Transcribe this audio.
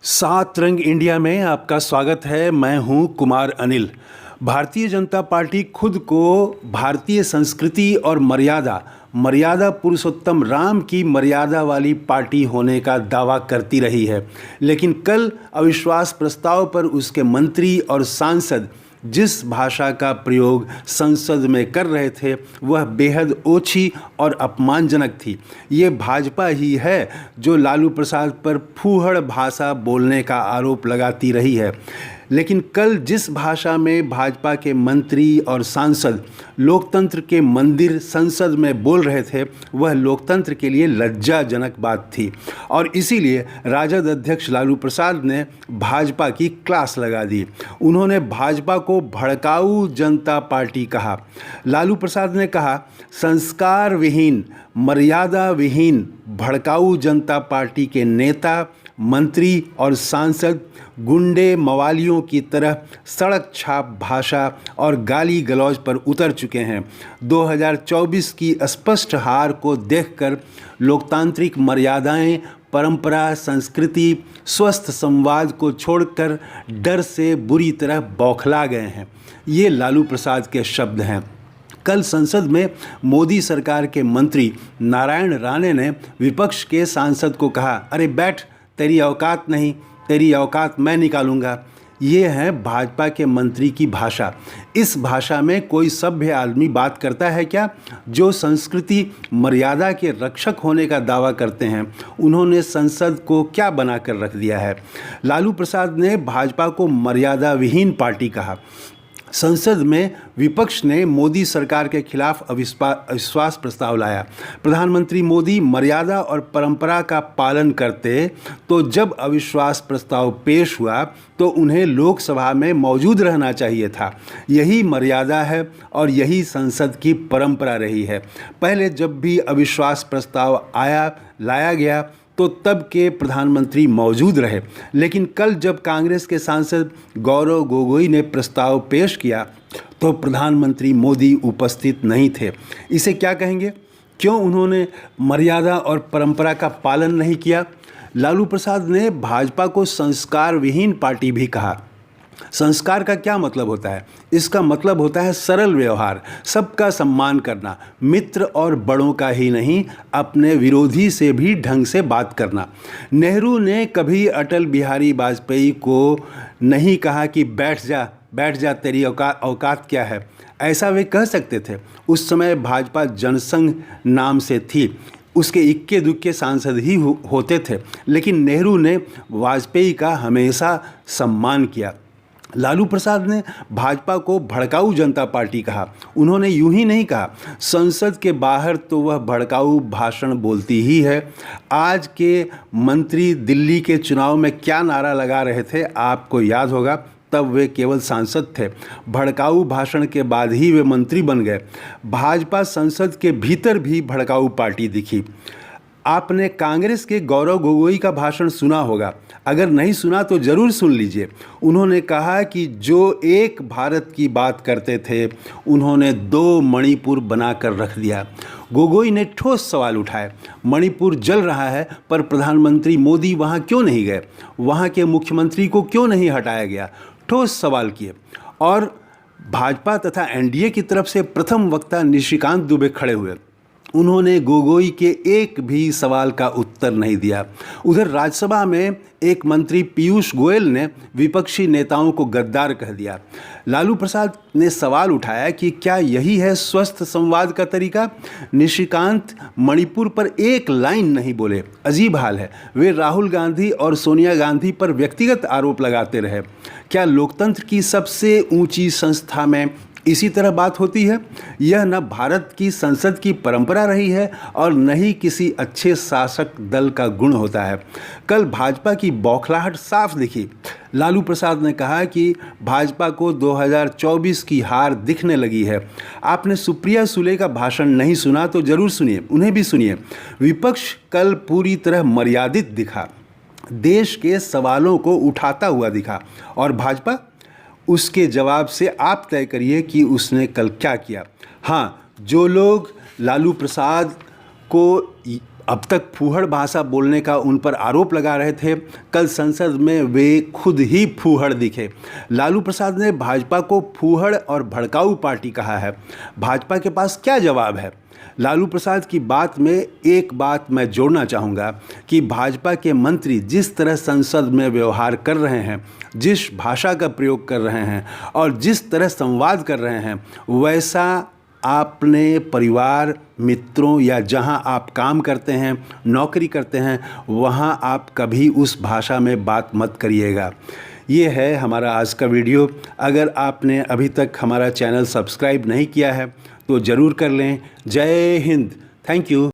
सात रंग इंडिया में आपका स्वागत है। मैं हूं कुमार अनिल। भारतीय जनता पार्टी खुद को भारतीय संस्कृति और मर्यादा पुरुषोत्तम राम की मर्यादा वाली पार्टी होने का दावा करती रही है, लेकिन कल अविश्वास प्रस्ताव पर उसके मंत्री और सांसद जिस भाषा का प्रयोग संसद में कर रहे थे वह बेहद ओछी और अपमानजनक थी। ये भाजपा ही है जो लालू प्रसाद पर फूहड़ भाषा बोलने का आरोप लगाती रही है, लेकिन कल जिस भाषा में भाजपा के मंत्री और सांसद लोकतंत्र के मंदिर संसद में बोल रहे थे वह लोकतंत्र के लिए लज्जाजनक बात थी और इसीलिए राजद अध्यक्ष लालू प्रसाद ने भाजपा की क्लास लगा दी। उन्होंने भाजपा को भड़काऊ जनता पार्टी कहा। लालू प्रसाद ने कहा, संस्कार विहीन, मर्यादा विहीन भड़काऊ जनता पार्टी के नेता, मंत्री और सांसद गुंडे मवालियों की तरह सड़क छाप भाषा और गाली गलौज पर उतर चुके हैं। 2024 की स्पष्ट हार को देखकर लोकतांत्रिक मर्यादाएं, परंपरा, संस्कृति, स्वस्थ संवाद को छोड़कर डर से बुरी तरह बौखला गए हैं। ये लालू प्रसाद के शब्द हैं। कल संसद में मोदी सरकार के मंत्री नारायण राणे ने विपक्ष के सांसद को कहा, अरे बैठ, तेरी औकात नहीं, तेरी औकात मैं निकालूंगा। ये है भाजपा के मंत्री की भाषा। इस भाषा में कोई सभ्य आदमी बात करता है क्या? जो संस्कृति मर्यादा के रक्षक होने का दावा करते हैं उन्होंने संसद को क्या बनाकर रख दिया है? लालू प्रसाद ने भाजपा को मर्यादा विहीन पार्टी कहा। संसद में विपक्ष ने मोदी सरकार के खिलाफ अविश्वास प्रस्ताव लाया। प्रधानमंत्री मोदी मर्यादा और परंपरा का पालन करते तो जब अविश्वास प्रस्ताव पेश हुआ तो उन्हें लोकसभा में मौजूद रहना चाहिए था। यही मर्यादा है और यही संसद की परंपरा रही है। पहले जब भी अविश्वास प्रस्ताव लाया गया तो तब के प्रधानमंत्री मौजूद रहे, लेकिन कल जब कांग्रेस के सांसद गौरव गोगोई ने प्रस्ताव पेश किया तो प्रधानमंत्री मोदी उपस्थित नहीं थे। इसे क्या कहेंगे? क्यों उन्होंने मर्यादा और परंपरा का पालन नहीं किया? लालू प्रसाद ने भाजपा को संस्कार विहीन पार्टी भी कहा। संस्कार का क्या मतलब होता है? इसका मतलब होता है सरल व्यवहार, सबका सम्मान करना, मित्र और बड़ों का ही नहीं अपने विरोधी से भी ढंग से बात करना। नेहरू ने कभी अटल बिहारी वाजपेयी को नहीं कहा कि बैठ जा, तेरी औकात क्या है। ऐसा वे कह सकते थे। उस समय भाजपा जनसंघ नाम से थी, उसके इक्के दुक्के सांसद ही होते थे, लेकिन नेहरू ने वाजपेयी का हमेशा सम्मान किया। लालू प्रसाद ने भाजपा को भड़काऊ जनता पार्टी कहा। उन्होंने यूं ही नहीं कहा, संसद के बाहर तो वह भड़काऊ भाषण बोलती ही है। आज के मंत्री दिल्ली के चुनाव में क्या नारा लगा रहे थे आपको याद होगा। तब वे केवल सांसद थे। भड़काऊ भाषण के बाद ही वे मंत्री बन गए। भाजपा संसद के भीतर भी भड़काऊ पार्टी दिखी। आपने कांग्रेस के गौरव गोगोई का भाषण सुना होगा, अगर नहीं सुना तो ज़रूर सुन लीजिए। उन्होंने कहा कि जो एक भारत की बात करते थे उन्होंने दो मणिपुर बनाकर रख दिया। गोगोई ने ठोस सवाल उठाए, मणिपुर जल रहा है पर प्रधानमंत्री मोदी वहाँ क्यों नहीं गए? वहाँ के मुख्यमंत्री को क्यों नहीं हटाया गया? ठोस सवाल किए। और भाजपा तथा एनडीए की तरफ से प्रथम वक्ता निशिकांत दुबे खड़े हुए। उन्होंने गोगोई के एक भी सवाल का उत्तर नहीं दिया। उधर राज्यसभा में एक मंत्री पीयूष गोयल ने विपक्षी नेताओं को गद्दार कह दिया। लालू प्रसाद ने सवाल उठाया कि क्या यही है स्वस्थ संवाद का तरीका? निशिकांत मणिपुर पर एक लाइन नहीं बोले। अजीब हाल है, वे राहुल गांधी और सोनिया गांधी पर व्यक्तिगत आरोप लगाते रहे। क्या लोकतंत्र की सबसे ऊंची संस्था में इसी तरह बात होती है? यह न भारत की संसद की परंपरा रही है और न ही किसी अच्छे शासक दल का गुण होता है। कल भाजपा की बौखलाहट साफ दिखी। लालू प्रसाद ने कहा कि भाजपा को 2024 की हार दिखने लगी है। आपने सुप्रिया सुले का भाषण नहीं सुना तो ज़रूर सुनिए, उन्हें भी सुनिए। विपक्ष कल पूरी तरह मर्यादित दिखा, देश के सवालों को उठाता हुआ दिखा, और भाजपा उसके जवाब से आप तय करिए कि उसने कल क्या किया। हाँ, जो लोग लालू प्रसाद को अब तक फूहड़ भाषा बोलने का उन पर आरोप लगा रहे थे, कल संसद में वे खुद ही फूहड़ दिखे। लालू प्रसाद ने भाजपा को फूहड़ और भड़काऊ पार्टी कहा है। भाजपा के पास क्या जवाब है? लालू प्रसाद की बात में एक बात मैं जोड़ना चाहूँगा कि भाजपा के मंत्री जिस तरह संसद में व्यवहार कर रहे हैं, जिस भाषा का प्रयोग कर रहे हैं और जिस तरह संवाद कर रहे हैं, वैसा अपने परिवार, मित्रों या जहां आप काम करते हैं, नौकरी करते हैं, वहां आप कभी उस भाषा में बात मत करिएगा। ये है हमारा आज का वीडियो। अगर आपने अभी तक हमारा चैनल सब्सक्राइब नहीं किया है तो ज़रूर कर लें। जय हिंद। Thank you.